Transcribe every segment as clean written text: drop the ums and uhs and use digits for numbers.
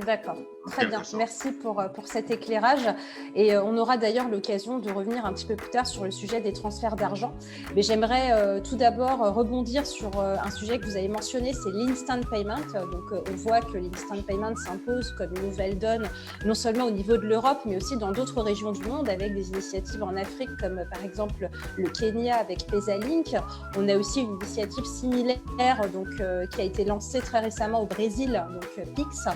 D'accord, en très bien. quelque sorte. Merci pour cet éclairage. Et on aura d'ailleurs l'occasion de revenir un petit peu plus tard sur le sujet des transferts d'argent. Mais j'aimerais tout d'abord rebondir sur un sujet que vous avez mentionné, c'est l'instant payment. Donc on voit que l'instant payment s'impose comme une nouvelle donne, non seulement au niveau de l'Europe, mais aussi dans d'autres régions du monde, avec des initiatives en Afrique, comme par exemple le Kenya avec Pesalink. On a aussi une initiative similaire donc, qui a été lancée très récemment au Brésil, donc Pix.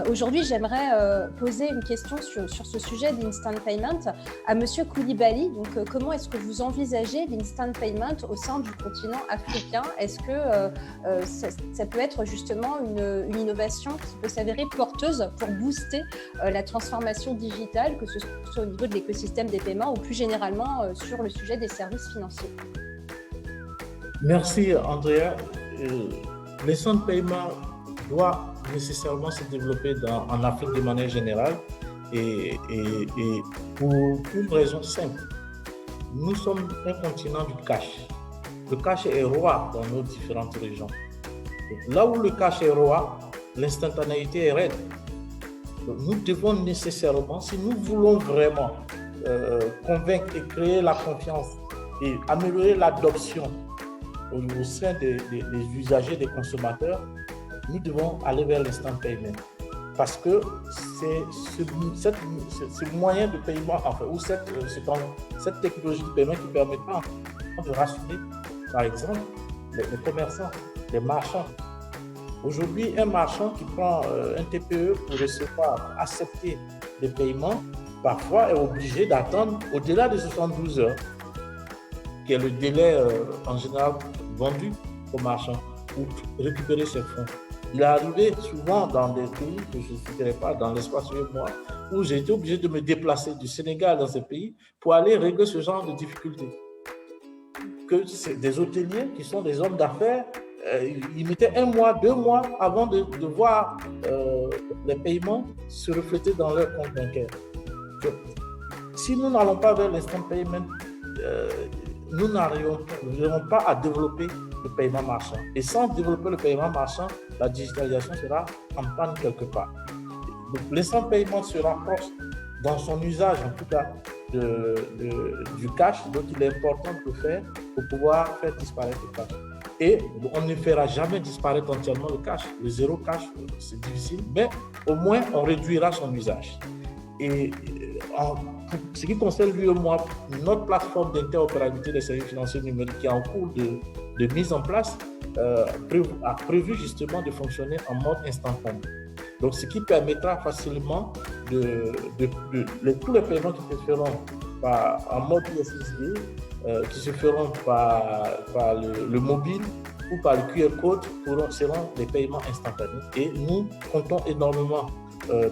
Aujourd'hui, j'aimerais poser une question sur ce sujet d'instant payment à Monsieur Koulibaly. Donc, comment est-ce que vous envisagez l'instant payment au sein du continent africain? Est-ce que ça peut être justement une innovation qui peut s'avérer porteuse pour booster la transformation digitale, que ce soit au niveau de l'écosystème des paiements ou plus généralement sur le sujet des services financiers? Merci, Andrea. L'instant paiement doit nécessairement se développer en Afrique de manière générale et pour une raison simple. Nous sommes un continent du cash. Le cash est roi dans nos différentes régions. Donc, là où le cash est roi, l'instantanéité est raide. Donc, nous devons nécessairement, si nous voulons vraiment convaincre et créer la confiance et améliorer l'adoption au sein des usagers, des consommateurs, nous devons aller vers l'instant payment. Parce que c'est ce moyen de paiement, enfin, ou cette technologie de paiement qui permettra de rassurer, par exemple, les commerçants, les marchands. Aujourd'hui, un marchand qui prend un TPE pour recevoir, accepter des paiements, parfois est obligé d'attendre au-delà de 72 heures, qui est le délai en général vendu aux marchands pour récupérer ses fonds. Il est arrivé souvent dans des pays que je ne citerai pas, dans l'espace moi, où j'ai été obligé de me déplacer du Sénégal dans ces pays pour aller régler ce genre de difficultés. Que c'est des hôteliers qui sont des hommes d'affaires, ils mettaient 1 mois, 2 mois avant de voir les paiements se refléter dans leur compte bancaire. Donc, si nous n'allons pas vers l'instant payment, nous n'arrivons pas à développer le paiement marchand. Et sans développer le paiement marchand, la digitalisation sera en panne quelque part. Donc, l'instant paiement se rapproche dans son usage, en tout cas, du cash. Donc, il est important de le faire pour pouvoir faire disparaître le cash. Et on ne fera jamais disparaître entièrement le cash. Le zéro cash, c'est difficile, mais au moins, on réduira son usage. Et pour ce qui concerne l'UEMOA, notre plateforme d'interopérabilité des services financiers numériques qui est en cours de mise en place a prévu justement de fonctionner en mode instantané. Donc, ce qui permettra facilement tous les paiements qui se feront en mode USSD, qui se feront par le mobile ou par le QR code seront des paiements instantanés. Et nous comptons énormément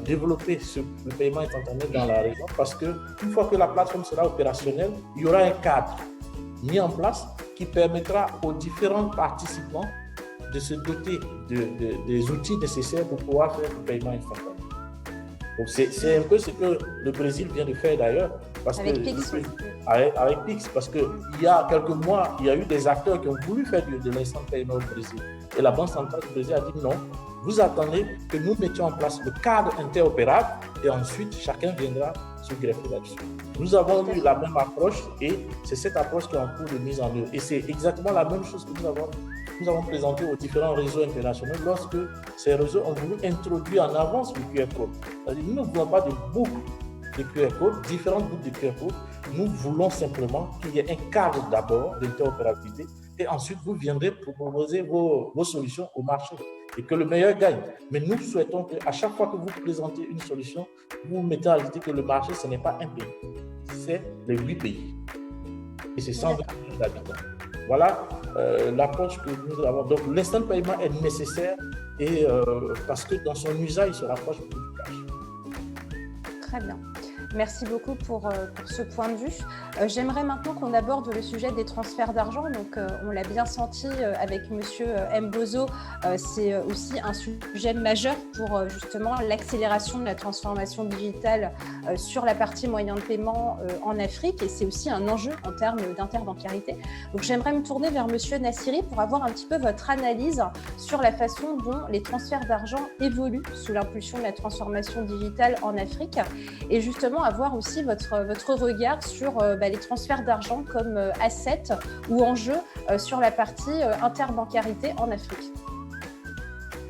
développer le paiement instantané dans la région parce qu'une fois que la plateforme sera opérationnelle, il y aura un cadre mis en place qui permettra aux différents participants de se doter des outils nécessaires pour pouvoir faire le paiement instantané. Donc c'est un peu ce que le Brésil vient de faire d'ailleurs. Avec Pix. Avec Pix, parce qu'il y a quelques mois, il y a eu des acteurs qui ont voulu faire de l'instant paiement au Brésil. Et la Banque centrale du Brésil a dit non, vous attendez que nous mettions en place le cadre interopérable et ensuite chacun viendra se greffer là-dessus. Nous avons eu la même approche et c'est cette approche qui est en cours de mise en œuvre. Et c'est exactement la même chose que nous avons présenté aux différents réseaux internationaux lorsque ces réseaux ont voulu introduire en avance le QR code. C'est-à-dire, nous ne voulons pas de boucles de QR code, différentes boucles de QR code. Nous voulons simplement qu'il y ait un cadre d'abord d'interopérabilité et ensuite vous viendrez pour proposer vos solutions au marché et que le meilleur gagne. Mais nous souhaitons qu'à chaque fois que vous présentez une solution, vous mettez à l'idée que le marché, ce n'est pas un pays, c'est les 8 pays. Et c'est 120 millions d'habitants. Voilà l'approche que nous avons. Donc l'instant paiement est nécessaire et parce que dans son usage, il se rapproche beaucoup du cash. Très bien. Merci beaucoup pour ce point de vue. J'aimerais maintenant qu'on aborde le sujet des transferts d'argent. Donc, on l'a bien senti avec Monsieur Mbozo, c'est aussi un sujet majeur pour justement l'accélération de la transformation digitale sur la partie moyen de paiement en Afrique, et c'est aussi un enjeu en termes d'interbancarité. Donc, j'aimerais me tourner vers Monsieur Nassiri pour avoir un petit peu votre analyse sur la façon dont les transferts d'argent évoluent sous l'impulsion de la transformation digitale en Afrique, et justement avoir aussi votre regard sur les transferts d'argent comme asset ou enjeu sur la partie interbancarité en Afrique.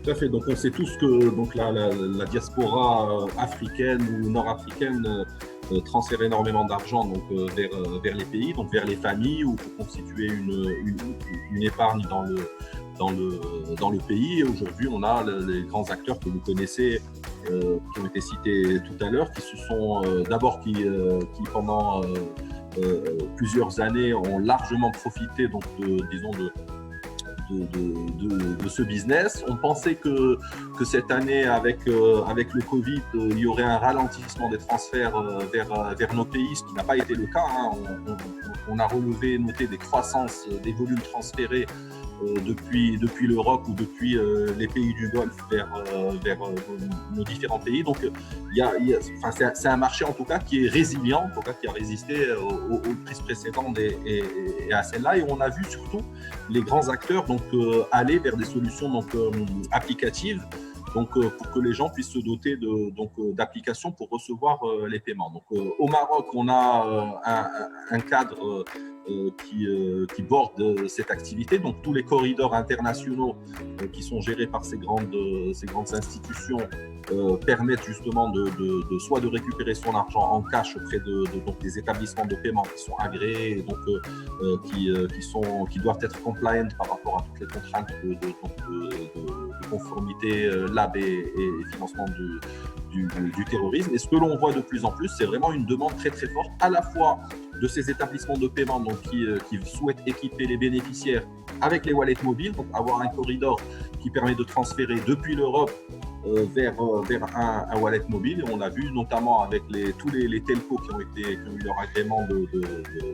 Tout à fait. Donc, on sait tous que donc, la diaspora africaine ou nord-africaine transfère énormément d'argent donc, vers les pays, donc vers les familles, ou pour constituer une épargne dans le pays. Et aujourd'hui, on a les grands acteurs que vous connaissez, qui ont été cités tout à l'heure, qui se sont qui pendant plusieurs années ont largement profité donc de ce business. On pensait que cette année, avec le Covid, il y aurait un ralentissement des transferts vers nos pays, ce qui n'a pas été le cas. On a noté des croissances des volumes transférés depuis l'Europe ou depuis les pays du Golfe vers nos différents pays. Donc, c'est un marché en tout cas qui est résilient, en tout cas qui a résisté aux crises précédentes et à celle-là. Et on a vu surtout les grands acteurs donc, aller vers des solutions donc, applicatives, donc, pour que les gens puissent se doter d'applications pour recevoir les paiements. Donc, au Maroc, on a un cadre qui borde cette activité. Donc, tous les corridors internationaux qui sont gérés par ces grandes institutions permettent justement soit de récupérer son argent en cash auprès donc des établissements de paiement qui sont agréés, et donc qui doivent être compliant par rapport à toutes les contraintes de conformité lab et financement du terrorisme. Et ce que l'on voit de plus en plus, c'est vraiment une demande très très forte, à la fois de ces établissements de paiement donc, qui souhaitent équiper les bénéficiaires avec les wallets mobiles, donc avoir un corridor qui permet de transférer depuis l'Europe vers un wallet mobile. Et on l'a vu notamment avec tous les telcos qui ont eu leur agrément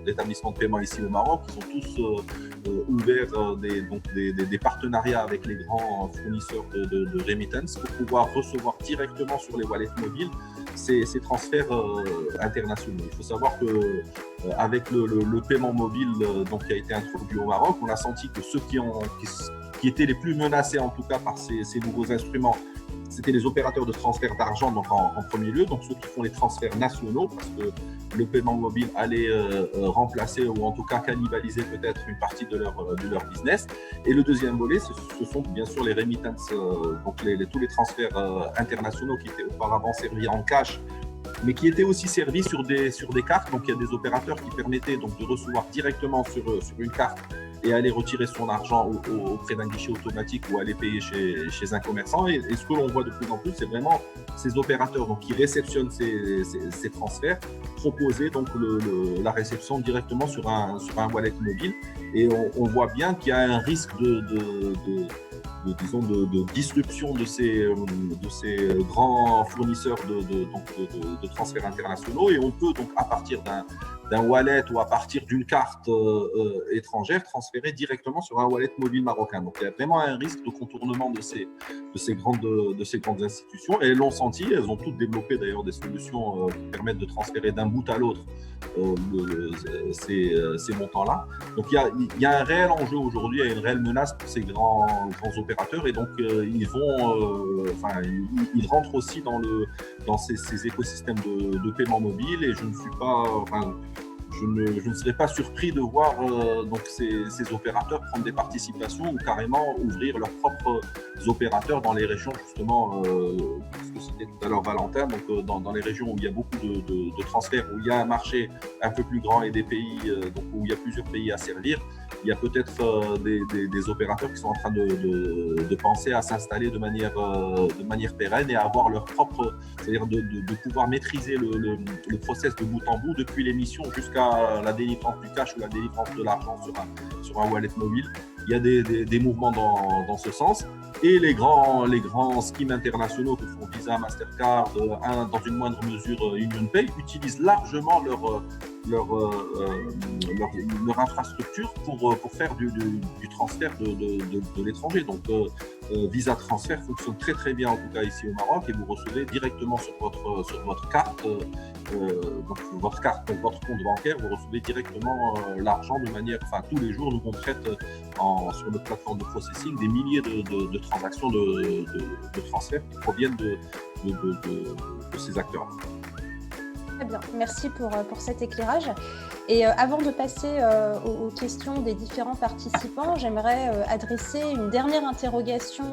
d'établissement de paiement ici au Maroc. Ils ont tous ouvert des partenariats avec les grands fournisseurs de remittance pour pouvoir recevoir directement sur les wallets mobiles ces transferts internationaux. Il faut savoir que avec le paiement mobile donc, qui a été introduit au Maroc, on a senti que ceux qui étaient les plus menacés en tout cas par ces nouveaux instruments, c'était les opérateurs de transfert d'argent donc en premier lieu, donc ceux qui font les transferts nationaux, parce que le paiement mobile allait remplacer ou en tout cas cannibaliser peut-être une partie de leur business. Et le deuxième volet, ce sont bien sûr les remittances, donc tous les transferts internationaux qui étaient auparavant servis en cash, mais qui étaient aussi servis sur des cartes. Donc il y a des opérateurs qui permettaient donc de recevoir directement sur une carte et aller retirer son argent auprès d'un guichet automatique ou aller payer chez un commerçant. Et ce que l'on voit de plus en plus, c'est vraiment ces opérateurs donc, qui réceptionnent ces transferts, proposer donc la réception directement sur un wallet mobile. Et on voit bien qu'il y a un risque de disruption de ces grands fournisseurs de transferts internationaux, et on peut donc à partir d'un wallet ou à partir d'une carte étrangère transférer directement sur un wallet mobile marocain. Donc il y a vraiment un risque de contournement de ces grandes institutions, et elles l'ont senti. Elles ont toutes développé d'ailleurs des solutions qui permettent de transférer d'un bout à l'autre ces montants-là. Donc il y a un réel enjeu aujourd'hui, il y a une réelle menace pour ces grands opérateurs, et donc ils rentrent aussi dans ces écosystèmes de paiement mobile. Et je ne serais pas surpris de voir donc ces opérateurs prendre des participations ou carrément ouvrir leurs propres opérateurs dans les régions, justement, ce que c'était tout à l'heure Valentin, donc dans les régions où il y a beaucoup de transferts, où il y a un marché un peu plus grand et des pays donc où il y a plusieurs pays à servir. Il y a peut-être des opérateurs qui sont en train de penser à s'installer de manière pérenne et à avoir leur propre, c'est-à-dire de pouvoir maîtriser le process de bout en bout, depuis l'émission jusqu'à la délivrance du cash ou la délivrance de l'argent sur un wallet mobile. Il y a des mouvements dans ce sens. et les grands schemes internationaux que sont Visa, Mastercard, dans une moindre mesure UnionPay, utilisent largement leur infrastructure pour faire du transfert de l'étranger. Donc, Visa Transfert fonctionne très très bien, en tout cas ici au Maroc, et vous recevez directement sur votre carte, donc votre compte bancaire, vous recevez directement l'argent de manière, tous les jours, nous on traite sur notre plateforme de processing des milliers de transactions de transfert qui proviennent de ces acteurs. Très bien, merci pour cet éclairage. Et avant de passer aux questions des différents participants, j'aimerais adresser une dernière interrogation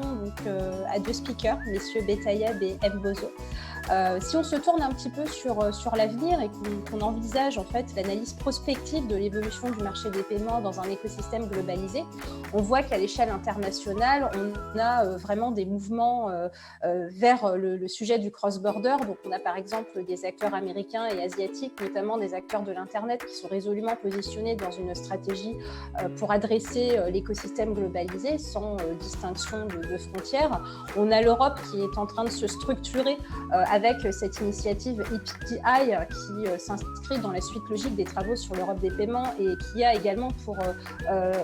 à deux speakers, messieurs Betayeb et Mbozo. Si on se tourne un petit peu sur l'avenir et qu'on envisage en fait l'analyse prospective de l'évolution du marché des paiements dans un écosystème globalisé, on voit qu'à l'échelle internationale, on a vraiment des mouvements vers le sujet du cross-border. Donc, on a par exemple des acteurs américains et asiatiques, notamment des acteurs de l'Internet qui sont résolument positionnés dans une stratégie pour adresser l'écosystème globalisé sans distinction de frontières. On a l'Europe qui est en train de se structurer avec cette initiative EPI qui s'inscrit dans la suite logique des travaux sur l'Europe des paiements et qui a également pour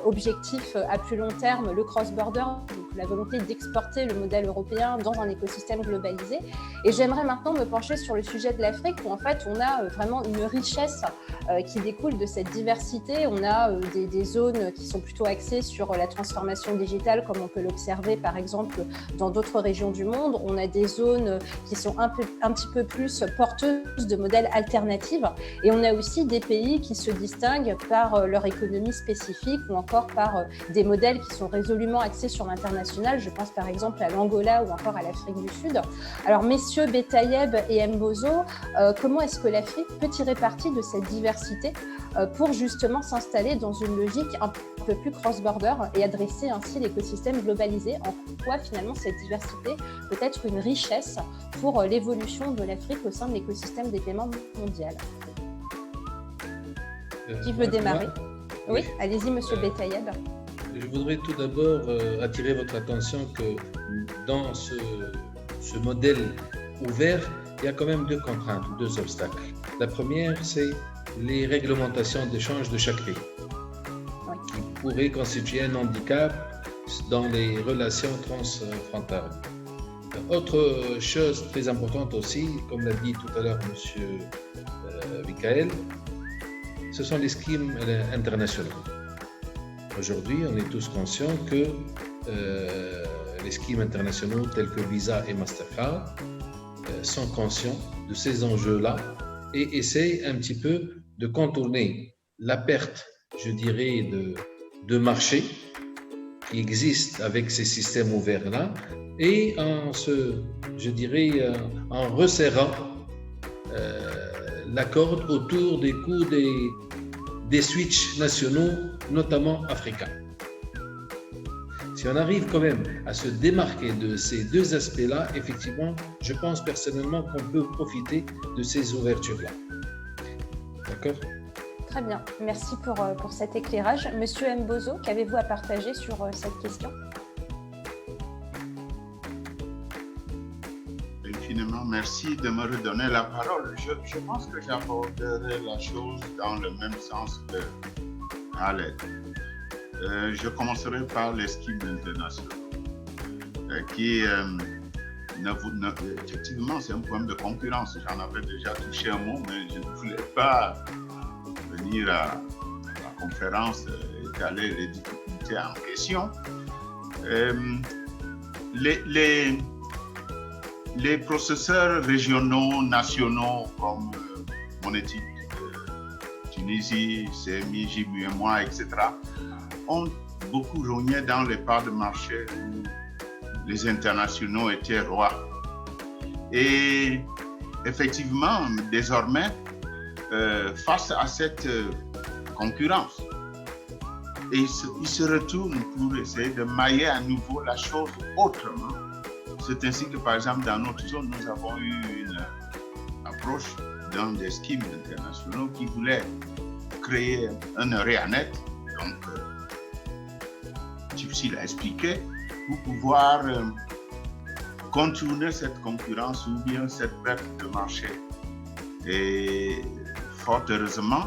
objectif à plus long terme le cross-border, donc la volonté d'exporter le modèle européen dans un écosystème globalisé. Et j'aimerais maintenant me pencher sur le sujet de l'Afrique où en fait on a vraiment une richesse qui découle de cette diversité. On a des zones qui sont plutôt axées sur la transformation digitale comme on peut l'observer par exemple dans d'autres régions du monde. On a des zones qui sont un petit peu plus porteuses de modèles alternatifs et on a aussi des pays qui se distinguent par leur économie spécifique ou encore par des modèles qui sont résolument axés sur l'international. Je pense par exemple à l'Angola ou encore à l'Afrique du Sud. Alors messieurs Betayeb et Mbozo, comment est-ce que l'Afrique peut tirer parti de cette diversité pour justement s'installer dans une logique un peu plus cross-border et adresser ainsi l'écosystème globalisé? En quoi finalement cette diversité peut être une richesse pour l'évolution de l'Afrique au sein de l'écosystème des paiements mondial? Qui veut démarrer? Oui, allez-y monsieur Betayeb. Je voudrais tout d'abord attirer votre attention que dans ce modèle ouvert, il y a quand même deux contraintes, deux obstacles. La première, c'est les réglementations d'échange de chaque pays, qui pourraient constituer un handicap dans les relations transfrontalières. Autre chose très importante aussi, comme l'a dit tout à l'heure M. Michael, ce sont les schemes internationaux. Aujourd'hui, on est tous conscients que les schemes internationaux tels que Visa et Mastercard sont conscients de ces enjeux-là et essayent un petit peu de contourner la perte, je dirais, de marché qui existe avec ces systèmes ouverts-là et en resserrant la corde autour des coûts des switches nationaux, notamment africains. Si on arrive quand même à se démarquer de ces deux aspects-là, effectivement, je pense personnellement qu'on peut profiter de ces ouvertures-là. D'accord ? Très bien, merci pour cet éclairage. Monsieur Mbozo, qu'avez-vous à partager sur cette question ? Infiniment merci de me redonner la parole. Je pense que j'aborderai la chose dans le même sens que Khaled. Je commencerai par les schemes internationaux, qui effectivement c'est un problème de concurrence. J'en avais déjà touché un mot, mais je ne voulais pas venir à la conférence étaler les difficultés en question. Les processeurs régionaux, nationaux, comme Monétique, Tunisie, CMI, JMUMOA, etc., ont beaucoup rogné dans les parts de marché où les internationaux étaient rois. Et effectivement, désormais, face à cette concurrence, ils se retournent pour essayer de mailler à nouveau la chose autrement. C'est ainsi que, par exemple, dans notre zone, nous avons eu une approche dans des schemes internationaux qui voulaient créer un area net, donc difficile à expliquer, pour pouvoir contourner cette concurrence ou bien cette perte de marché. Et fort heureusement,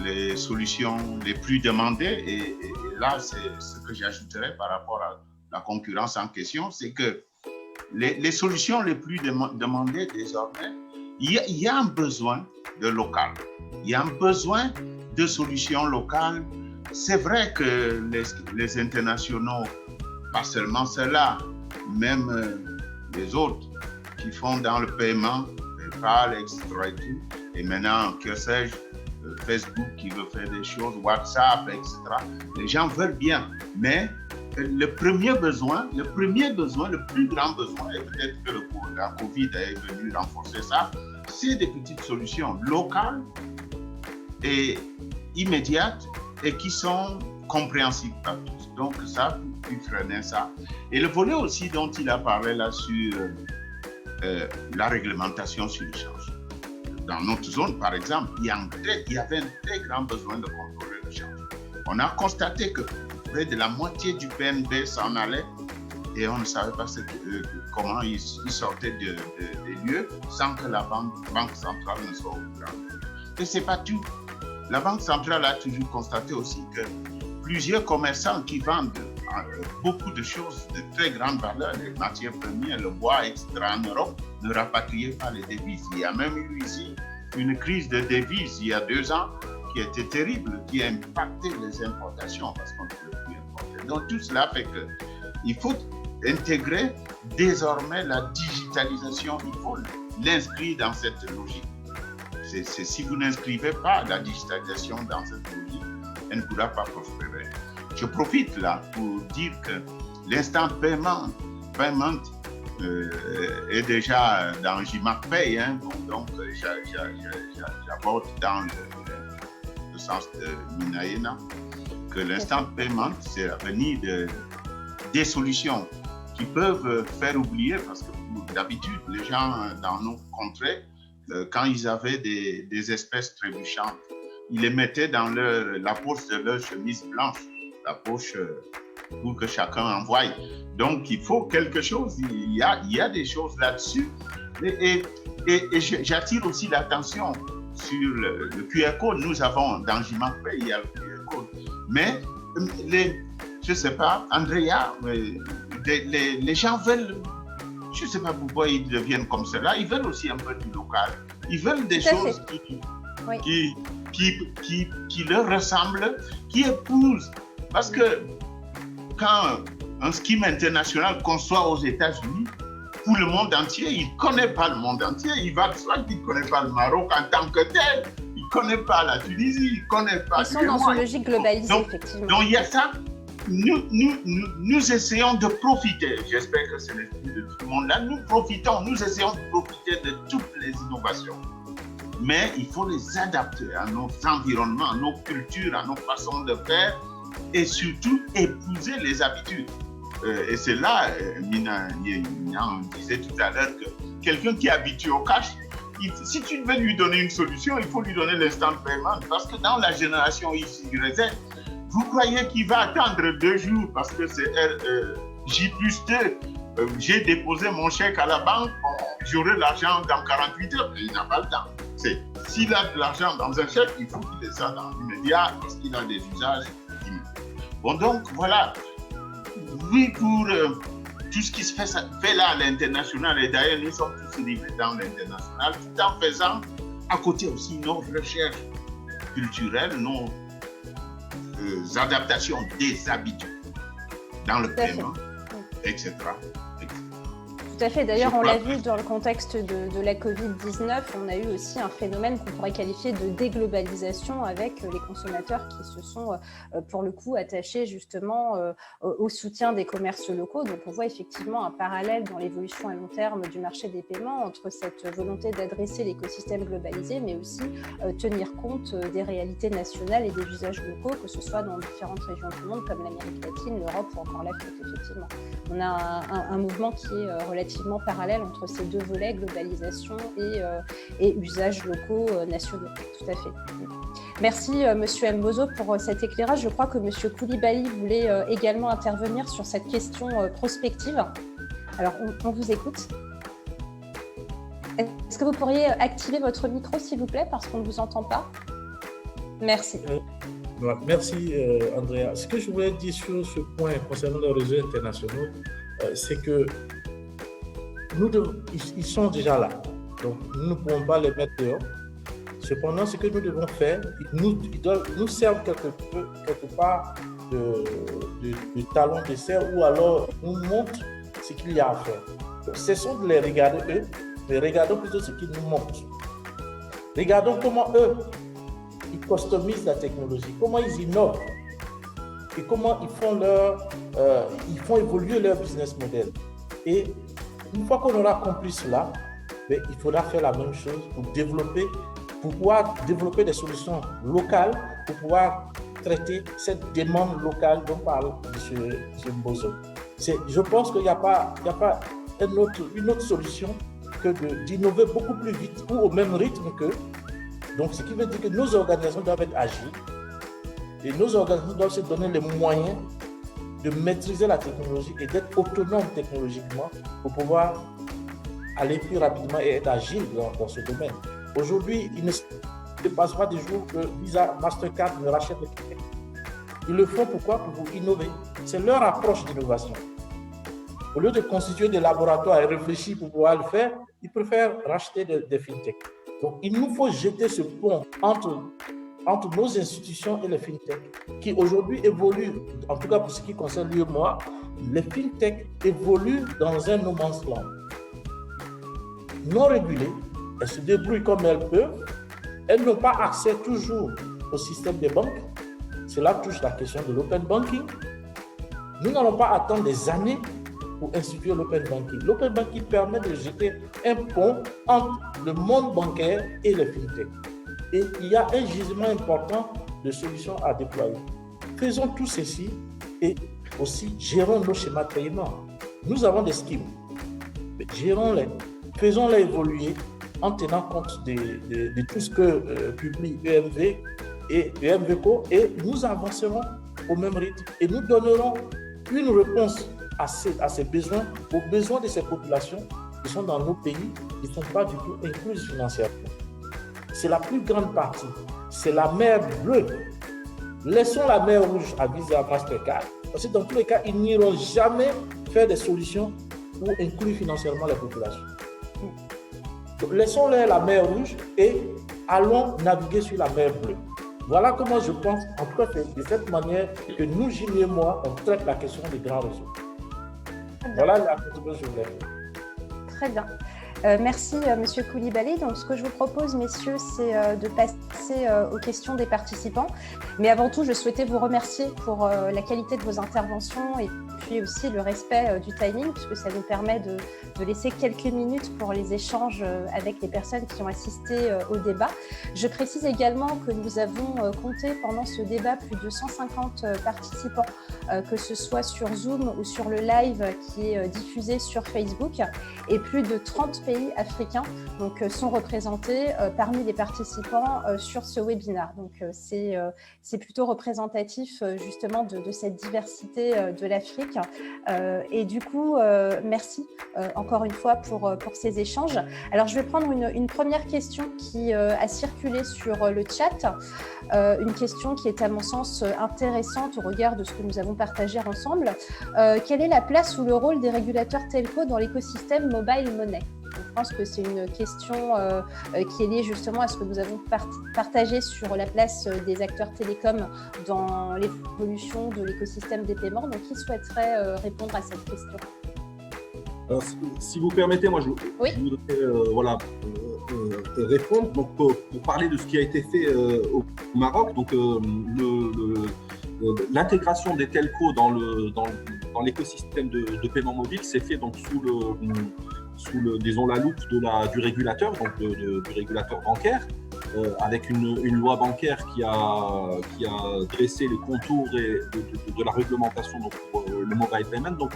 les solutions les plus demandées, et là c'est ce que j'ajouterais par rapport à la concurrence en question, c'est que les solutions les plus demandées désormais, il y a un besoin de local, il y a un besoin de solutions locales. C'est vrai que les internationaux, pas seulement ceux-là, même les autres qui font dans le paiement, PayPal, etc. Et maintenant, que sais-je, Facebook qui veut faire des choses, WhatsApp, etc. Les gens veulent bien, mais le premier besoin, le plus grand besoin, et peut-être que la Covid est venu renforcer ça, c'est des petites solutions locales et immédiates et qui sont compréhensibles par tous. Donc ça, pour freiner ça. Et le volet aussi dont il a parlé là sur la réglementation sur l'échange. Dans notre zone, par exemple, il y avait un très grand besoin de contrôler l'échange. On a constaté que près de la moitié du PNB s'en allait et on ne savait pas comment ils sortaient des lieux sans que la banque centrale ne soit au courant. Et ce n'est pas tout. La Banque centrale a toujours constaté aussi que plusieurs commerçants qui vendent beaucoup de choses de très grande valeur, les matières premières, le bois, etc. en Europe, ne rapatriaient pas les devises. Il y a même eu ici une crise de devises il y a 2 ans qui était terrible, qui a impacté les importations parce qu'on ne pouvait plus importer. Donc tout cela fait qu'il faut intégrer désormais la digitalisation, il faut l'inscrire dans cette logique. Si vous n'inscrivez pas la digitalisation dans cette logique, elle ne pourra pas prospérer. Je profite là pour dire que l'instant payment est déjà dans JMAC Pay, hein, donc j'aborde dans le sens de Minaena que l'instant payment, c'est l'avenir des solutions qui peuvent faire oublier, parce que d'habitude, les gens dans nos contrées, quand ils avaient des espèces trébuchantes, ils les mettaient dans la poche de leur chemise blanche, la poche pour que chacun envoie. Donc, il faut quelque chose, il y a des choses là-dessus. Et j'attire aussi l'attention sur le QR code. Nous avons dans JMAC Pay, il y a le QR code. Mais, je ne sais pas, Andrea, les gens veulent, je ne sais pas pourquoi ils deviennent comme cela, ils veulent aussi un peu du local. Ils veulent des choses qui leur ressemblent, qui épousent. Parce que quand un scheme international conçoit aux États-Unis, pour le monde entier, il ne connaît pas le monde entier. Il va de soi qu'il ne connaît pas le Maroc en tant que tel. Il ne connaît pas la Tunisie, il ne connaît pas... Ils sont dans une logique globalisée, effectivement. Donc, il y a ça. Nous essayons de profiter, j'espère que c'est l'esprit de tout le monde là, nous essayons de profiter de toutes les innovations. Mais il faut les adapter à nos environnements, à nos cultures, à nos façons de faire et surtout épouser les habitudes. Et c'est là, Mina disait tout à l'heure que quelqu'un qui est habitué au cash, si tu veux lui donner une solution, il faut lui donner l'instant paiement parce que dans la génération YZ, vous croyez qu'il va attendre 2 jours parce que c'est J+2, j'ai déposé mon chèque à la banque, j'aurai l'argent dans 48 heures, mais il n'a pas le temps. S'il a de l'argent dans un chèque, il faut qu'il ait ça dans l'immédiat parce qu'il a des usages immédiats. Bon, donc voilà, oui, pour tout ce qui se fait là à l'international, et d'ailleurs nous sommes tous arrivés dans l'international, tout en faisant à côté aussi nos recherches culturelles, nos adaptations des habitudes dans le paiement, etc. Tout à fait. D'ailleurs, on l'a vu dans le contexte de la Covid-19, on a eu aussi un phénomène qu'on pourrait qualifier de déglobalisation avec les consommateurs qui se sont, pour le coup, attachés justement au soutien des commerces locaux. Donc, on voit effectivement un parallèle dans l'évolution à long terme du marché des paiements entre cette volonté d'adresser l'écosystème globalisé, mais aussi tenir compte des réalités nationales et des usages locaux, que ce soit dans différentes régions du monde comme l'Amérique latine, l'Europe ou encore l'Afrique, effectivement. On a un mouvement qui est relativement relativement parallèle entre ces deux volets, globalisation et usages locaux nationaux. Tout à fait. Merci Monsieur Mbozo pour cet éclairage. Je crois que Monsieur Koulibaly voulait également intervenir sur cette question prospective. Alors, on vous écoute. Est-ce que vous pourriez activer votre micro, s'il vous plaît, parce qu'on ne vous entend pas? Merci. Merci, Andrea. Ce que je voulais dire sur ce point concernant les réseaux internationaux, c'est que ils sont déjà là. Donc, nous ne pouvons pas les mettre dehors. Cependant, ce que nous devons faire, ils doivent nous servir quelque part de talon de serre ou alors nous montrent ce qu'il y a à faire. Donc, cessons de les regarder eux, mais regardons plutôt ce qu'ils nous montrent. Regardons comment eux, ils customisent la technologie, comment ils innovent et comment ils font évoluer leur business model. Et une fois qu'on aura compris cela, il faudra faire la même chose pour pouvoir développer des solutions locales, pour pouvoir traiter cette demande locale dont parle M. Mbozo. Je pense qu'il n'y a pas une autre solution que d'innover beaucoup plus vite ou au même rythme qu'eux. Donc, ce qui veut dire que nos organisations doivent être agiles et nos organisations doivent se donner les moyens de maîtriser la technologie et d'être autonomes technologiquement pour pouvoir aller plus rapidement et être agile dans ce domaine. Aujourd'hui, il ne se passe pas des jours que Visa, Mastercard ne rachètent le Fintech. Ils le font pourquoi? Pour innover. C'est leur approche d'innovation. Au lieu de constituer des laboratoires et réfléchir pour pouvoir le faire, ils préfèrent racheter des Fintech. Donc, il nous faut jeter ce pont entre nos institutions et les fintech qui aujourd'hui évoluent, en tout cas pour ce qui concerne l'UEMOA, les fintech évoluent dans un no man's land. Non régulées, elles se débrouillent comme elles peuvent, elles n'ont pas accès toujours au système des banques. Cela touche la question de l'open banking. Nous n'allons pas attendre des années pour instituer l'open banking. L'open banking permet de jeter un pont entre le monde bancaire et les fintech. Et il y a un gisement important de solutions à déployer. Faisons tout ceci et aussi gérons nos schémas de paiement. Nous avons des schemes, gérons-les, faisons-les évoluer en tenant compte de tout ce que publie EMV et EMVCO et nous avancerons au même rythme et nous donnerons une réponse à ces besoins, aux besoins de ces populations qui sont dans nos pays, qui ne sont pas du tout incluses financièrement. C'est la plus grande partie, c'est la mer bleue. Laissons la mer rouge à Visa, Mastercard, parce que dans tous les cas, ils n'iront jamais faire des solutions pour inclure financièrement les populations. Donc, laissons-les la mer rouge et allons naviguer sur la mer bleue. Voilà comment je pense, en tout cas, c'est de cette manière que nous, Gilles et moi, on traite la question des grands réseaux. Voilà la contribution que je voulais faire. Très bien. Merci, Monsieur Koulibaly. Donc, ce que je vous propose, messieurs, c'est de passer aux questions des participants. Mais avant tout, je souhaitais vous remercier pour la qualité de vos interventions et puis aussi le respect du timing, puisque ça nous permet de laisser quelques minutes pour les échanges avec les personnes qui ont assisté au débat. Je précise également que nous avons compté pendant ce débat plus de 150 participants, que ce soit sur Zoom ou sur le live qui est diffusé sur Facebook, et plus de 30 pays africains sont représentés parmi les participants sur ce webinaire. Donc, c'est plutôt représentatif justement de cette diversité de l'Afrique. Et du coup, merci encore une fois pour ces échanges. Alors, je vais prendre une première question qui a circulé sur le chat. Une question qui est à mon sens intéressante au regard de ce que nous avons partagé ensemble. Quelle est la place ou le rôle des régulateurs telco dans l'écosystème mobile money ? Je pense que c'est une question qui est liée justement à ce que nous avons partagé sur la place des acteurs télécoms dans l'évolution de l'écosystème des paiements. Donc, qui souhaiterait répondre à cette question ? Alors, si vous permettez, moi, je voudrais répondre. Donc, pour parler de ce qui a été fait au Maroc, donc l'intégration des telcos dans l'écosystème de paiement mobile s'est fait donc sous la loupe du régulateur, donc du régulateur bancaire, avec une loi bancaire qui a dressé les contours de la réglementation donc, pour le mobile payment. Donc,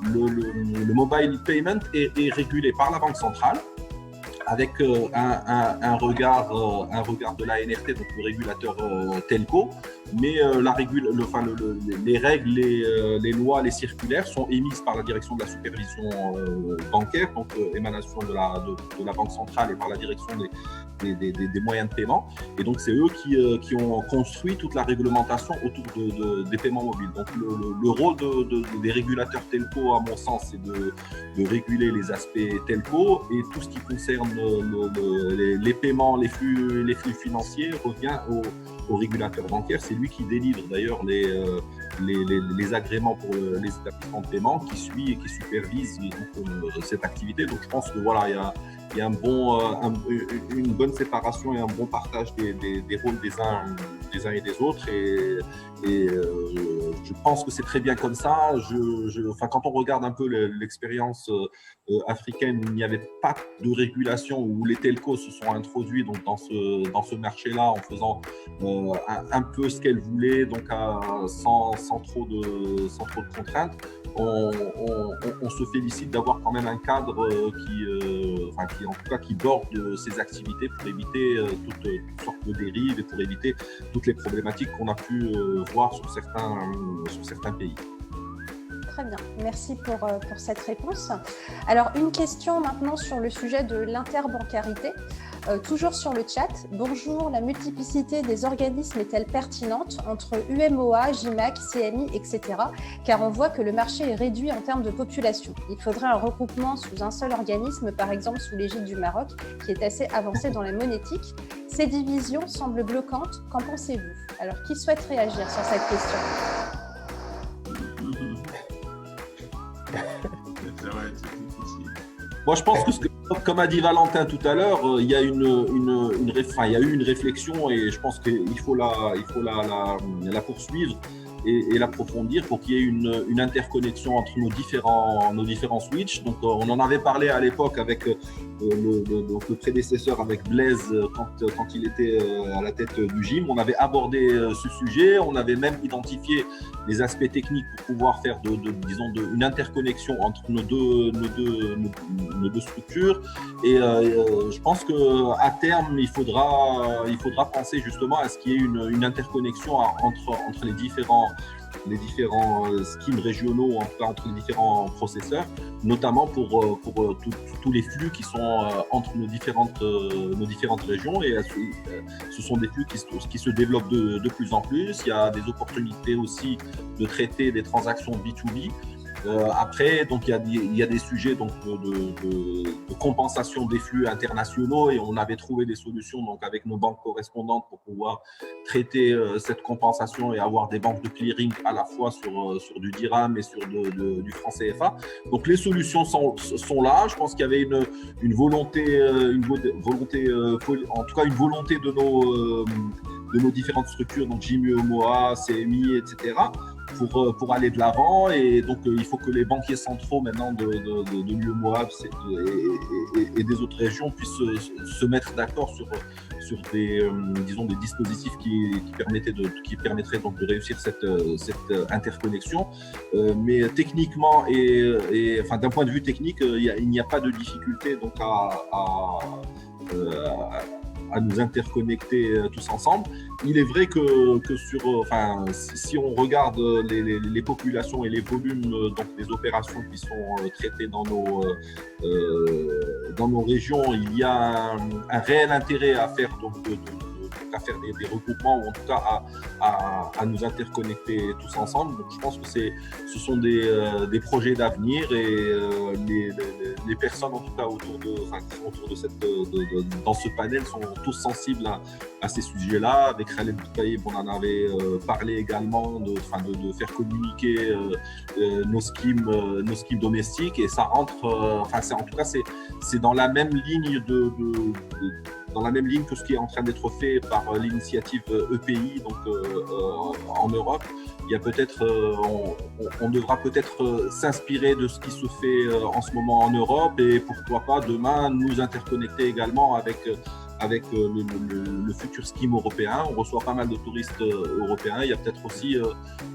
le mobile payment est régulé par la Banque centrale, avec un regard de l'ANRT, donc le régulateur telco, mais les règles, les lois, les circulaires sont émises par la direction de la supervision bancaire, donc émanation de la Banque centrale et par la direction des moyens de paiement. Et donc c'est eux qui ont construit toute la réglementation autour des paiements mobiles. Donc le rôle des régulateurs telco, à mon sens, c'est de réguler les aspects telco, et tout ce qui concerne les paiements, les flux financiers revient au régulateur bancaire. C'est lui qui délivre d'ailleurs les agréments pour les établissements de paiement, qui suit et qui supervise cette activité. Donc je pense que voilà, il y a une bonne séparation et un bon partage des rôles des uns et des autres, et je pense que c'est très bien comme ça. Quand on regarde un peu l'expérience africaine, il n'y avait pas de régulation, où les telcos se sont introduits donc dans ce marché-là en faisant un peu ce qu'elles voulaient, donc sans trop de contraintes. On se félicite d'avoir quand même un cadre qui borde ces activités pour éviter toutes sortes de dérives et pour éviter toutes les problématiques qu'on a pu voir sur certains pays. Très bien, merci pour cette réponse. Alors, une question maintenant sur le sujet de l'interbancarité. Toujours sur le chat, bonjour, la multiplicité des organismes est-elle pertinente entre UMOA, JIMAC, CMI, etc. Car on voit que le marché est réduit en termes de population. Il faudrait un regroupement sous un seul organisme, par exemple sous l'égide du Maroc, qui est assez avancé dans la monétique. Ces divisions semblent bloquantes. Qu'en pensez-vous? Alors, qui souhaite réagir sur cette question? Moi, je pense que, comme a dit Valentin tout à l'heure, il y a eu une réflexion, et je pense qu'il faut la poursuivre et l'approfondir pour qu'il y ait une interconnexion entre nos différents switches. Donc, on en avait parlé à l'époque avec le prédécesseur, avec Blaise, quand il était à la tête du GIM. On avait abordé ce sujet, on avait même identifié les aspects techniques pour pouvoir faire une interconnexion entre nos deux structures. Et je pense qu'à terme, il faudra penser justement à ce qu'il y ait une interconnexion entre les différents schemes régionaux, en tout cas entre les différents processeurs, notamment pour tous les flux qui sont entre nos différentes régions. Et ce sont des flux qui se développent de plus en plus. Il y a des opportunités aussi de traiter des transactions B2B. Après, donc il y a des sujets donc de compensation des flux internationaux, et on avait trouvé des solutions donc avec nos banques correspondantes pour pouvoir traiter cette compensation et avoir des banques de clearing à la fois sur du dirham et sur du franc CFA. Donc les solutions sont là. Je pense qu'il y avait une volonté, en tout cas une volonté de nos différentes structures, donc JIMU, MOA, CMI, etc. pour aller de l'avant. Et donc il faut que les banquiers centraux maintenant de l'UEMOA et des autres régions puissent se mettre d'accord sur des dispositifs qui permettraient donc de réussir cette interconnexion. Mais techniquement et d'un point de vue technique, il n'y a pas de difficulté donc à nous interconnecter tous ensemble. Il est vrai que si on regarde les populations et les volumes donc des opérations qui sont traitées dans nos régions, il y a un réel intérêt à faire à faire des regroupements, ou en tout cas à nous interconnecter tous ensemble. Donc je pense que ce sont des projets d'avenir, et les personnes en tout cas dans ce panel sont tous sensibles à ces sujets-là. Avec Khaled Boutaïb, on en avait parlé également de faire communiquer nos schemes domestiques, et ça rentre, en tout cas c'est dans la même ligne dans la même ligne que ce qui est en train d'être fait par l'initiative EPI, donc en Europe. Il y a peut-être, on devra peut-être s'inspirer de ce qui se fait en ce moment en Europe, et pourquoi pas demain nous interconnecter également avec le futur scheme européen. On reçoit pas mal de touristes européens. Il y a peut-être aussi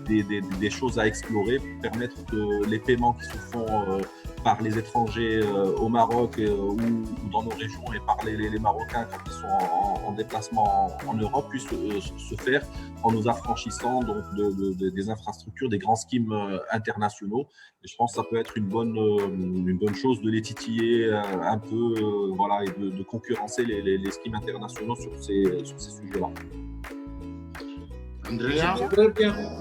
des choses à explorer pour permettre que les paiements qui se font par les étrangers au Maroc ou dans nos régions et par les Marocains quand ils sont en déplacement en Europe puissent se faire en nous affranchissant donc des infrastructures, des grands schemes internationaux. Et je pense que ça peut être une bonne chose de les titiller un peu voilà, et de concurrencer les schemes internationaux sur ces sujets-là. Andrea,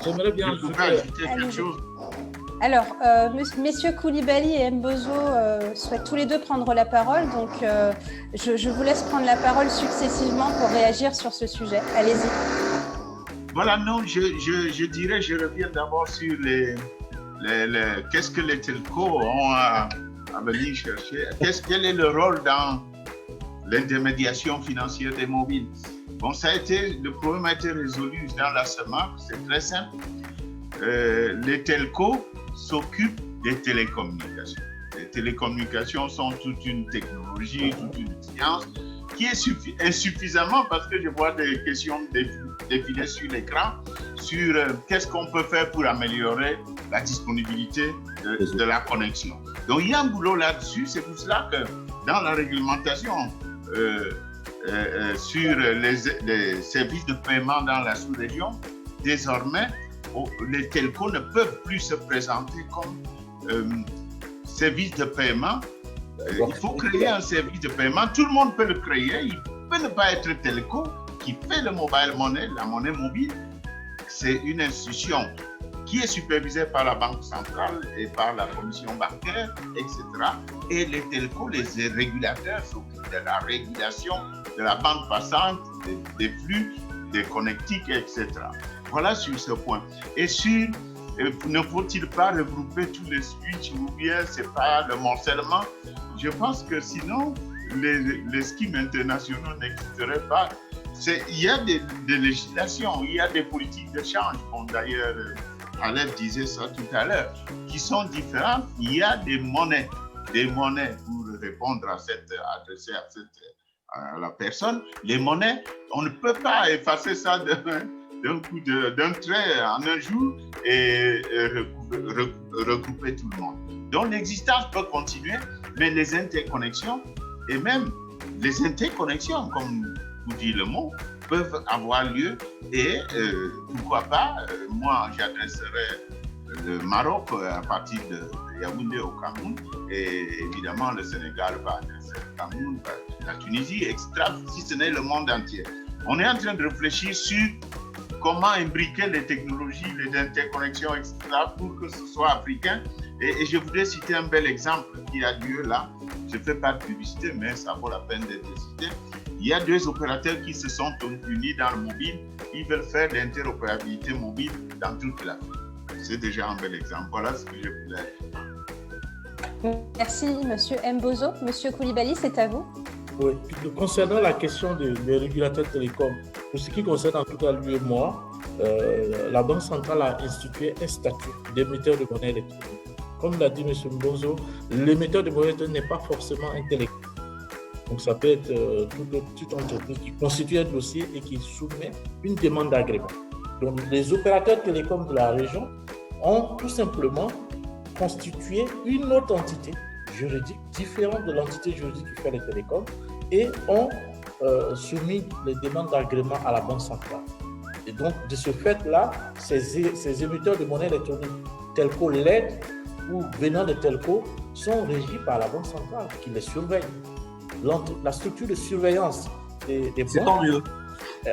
J'aimerais bien je voudrais ajouter quelque chose. Alors, messieurs Koulibaly et Mbozo souhaitent tous les deux prendre la parole, donc je vous laisse prendre la parole successivement pour réagir sur ce sujet. Allez-y. Voilà, non, je dirais, je reviens d'abord sur qu'est-ce que les telcos ont à venir chercher. Quel est le rôle dans l'intermédiation financière des mobiles? Bon, le problème a été résolu dans la SEMAC, c'est très simple. Les telcos s'occupent des télécommunications. Les télécommunications sont toute une technologie, toute une science qui est insuffisamment, parce que je vois des questions défiler sur l'écran sur qu'est-ce qu'on peut faire pour améliorer la disponibilité de la connexion. Donc il y a un boulot là-dessus, c'est pour cela que dans la réglementation sur les services de paiement dans la sous-région, désormais, les telcos ne peuvent plus se présenter comme service de paiement. Il faut créer un service de paiement. Tout le monde peut le créer. Il peut ne pas être telco qui fait le mobile money, la monnaie mobile. C'est une institution qui est supervisée par la Banque centrale et par la commission bancaire, etc. Et les telcos, les régulateurs s'occupent de la régulation de la bande passante, des flux, des connectiques, etc. Voilà sur ce point. Et sur, ne faut-il pas regrouper tous les switches ou bien c'est pas le morcellement? Je pense que sinon, les schemes internationaux n'existeraient pas. Il y a des législations, il y a des politiques de change, comme d'ailleurs Alep disait ça tout à l'heure, qui sont différentes. Il y a des monnaies pour répondre à la personne. Les monnaies, on ne peut pas effacer ça d'un trait en un jour et regrouper tout le monde. Donc l'existence peut continuer, mais les interconnexions, et même les interconnexions, comme vous dit le mot, peuvent avoir lieu et pourquoi pas, moi j'adresserai le Maroc à partir de Yaoundé au Cameroun et évidemment le Sénégal va adresser le Cameroun, la Tunisie, etc. Si ce n'est le monde entier. On est en train de réfléchir sur comment imbriquer les technologies, les interconnexions, etc. pour que ce soit africain. Et je voudrais citer un bel exemple qui a lieu là. Je ne fais pas de publicité, mais ça vaut la peine d'être cité. Il y a 2 opérateurs qui se sont unis dans le mobile. Ils veulent faire l'interopérabilité mobile dans toute l'Afrique. C'est déjà un bel exemple. Voilà ce que je voulais dire. Merci, Monsieur Mbozo. Monsieur Koulibaly, c'est à vous. Oui, concernant la question des régulateurs télécoms, pour ce qui concerne en tout cas lui et moi, la Banque centrale a institué un statut d'émetteur de monnaie électronique. Comme l'a dit M. Mbozo, l'émetteur de monnaie électronique n'est pas forcément un télécom. Donc ça peut être toute entreprise qui constitue un dossier et qui soumet une demande d'agrément. Donc les opérateurs télécoms de la région ont tout simplement constitué une autre entité juridique différente de l'entité juridique qui fait les télécoms et ont soumis les demandes d'agrément à la Banque centrale. Et donc, de ce fait-là, ces émetteurs de monnaie électronique, telco LED ou venant de telco, sont régis par la Banque centrale qui les surveille. La structure de surveillance des banques, c'est tant mieux.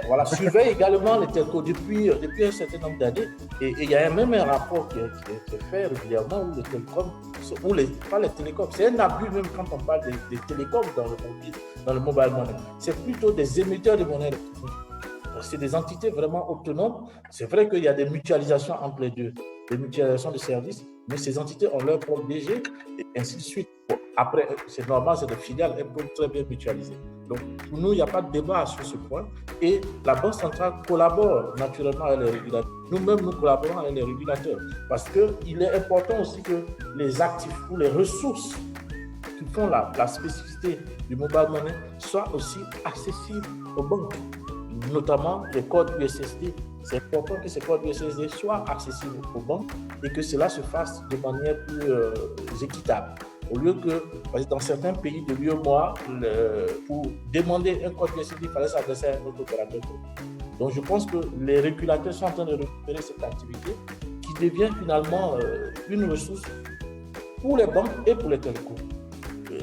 Voilà, surveille également les telcos depuis un certain nombre d'années. Et il y a même un rapport qui est fait régulièrement où les télécoms, pas les télécoms, c'est un abus même quand on parle des télécoms dans le mobile money. C'est plutôt des émetteurs de monnaie électronique. C'est des entités vraiment autonomes. C'est vrai qu'il y a des mutualisations entre les deux, des mutualisations de services, mais ces entités ont leur propre DG et ainsi de suite. Après, c'est normal, c'est des filiales, elles peuvent très bien mutualiser. Donc, pour nous, il n'y a pas de débat sur ce point. Et la Banque centrale collabore naturellement avec les régulateurs. Nous-mêmes, nous collaborons avec les régulateurs parce qu'il est important aussi que les actifs ou les ressources qui font la spécificité du mobile money soient aussi accessibles aux banques, notamment les codes USSD. C'est important que ces codes USSD soient accessibles aux banques et que cela se fasse de manière plus équitable. Au lieu que, parce que dans certains pays de l'UEMOA, pour demander un code USSD, il fallait s'adresser à un autre opérateur. Donc je pense que les régulateurs sont en train de récupérer cette activité qui devient finalement une ressource pour les banques et pour les télécoms.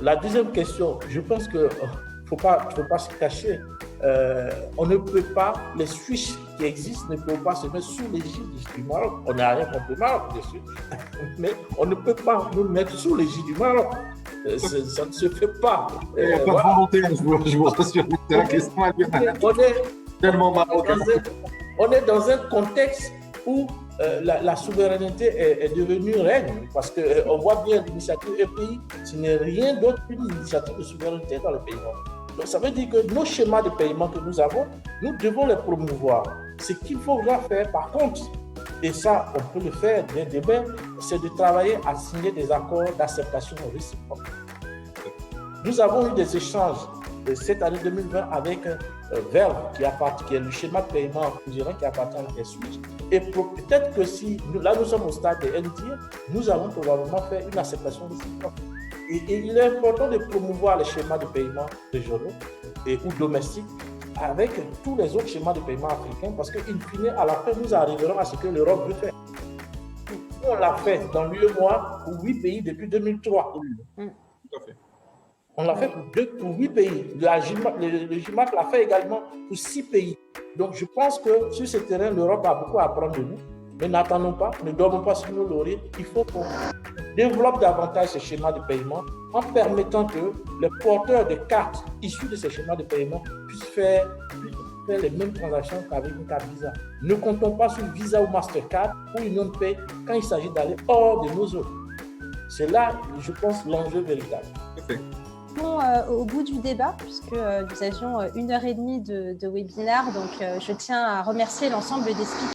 La deuxième question, je pense qu'il ne faut pas se cacher. On ne peut pas, les switches qui existent ne peuvent pas se mettre sous l'égide du Maroc. On n'a rien contre le Maroc, bien sûr, mais on ne peut pas nous mettre sous l'égide du Maroc. Ça ne se fait pas. Il n'y a pas de volonté, je vous rassure. C'est la question à dire. Tellement marocain. On est dans un contexte où la souveraineté est devenue règne, parce qu'on voit bien l'initiative EPI, ce n'est rien d'autre qu'une initiative de souveraineté dans le pays. Donc ça veut dire que nos schémas de paiement que nous avons, nous devons les promouvoir. Ce qu'il faudra faire par contre, et ça on peut le faire dès demain, c'est de travailler à signer des accords d'acceptation réciproque. Nous avons eu des échanges cette année 2020 avec Verve, qui est le schéma de paiement qui appartient à des Switch. Et peut-être que si, là nous sommes au stade de NDIR, nous allons probablement faire une acceptation réciproque. Et il est important de promouvoir les schémas de paiement régionaux ou domestiques avec tous les autres schémas de paiement africains, parce qu'in fine, à la fin, nous arriverons à ce que l'Europe veut faire. On l'a fait dans l'UEMOA pour 8 pays depuis 2003. Tout à fait. On l'a fait pour 8 pays. Le GIMAC l'a fait également pour 6 pays. Donc je pense que sur ce terrain, l'Europe a beaucoup à apprendre de nous. Mais n'attendons pas, ne dormons pas sur nos lauriers. Il faut qu'on développe davantage ces schémas de paiement en permettant que les porteurs de cartes issues de ces schémas de paiement puissent faire les mêmes transactions qu'avec une carte Visa. Ne comptons pas sur Visa ou Mastercard ou Union Pay quand il s'agit d'aller hors de nos zones. C'est là, je pense, l'enjeu véritable. Au bout du débat, puisque nous avions 1h30 de webinaire, donc je tiens à remercier l'ensemble des speakers.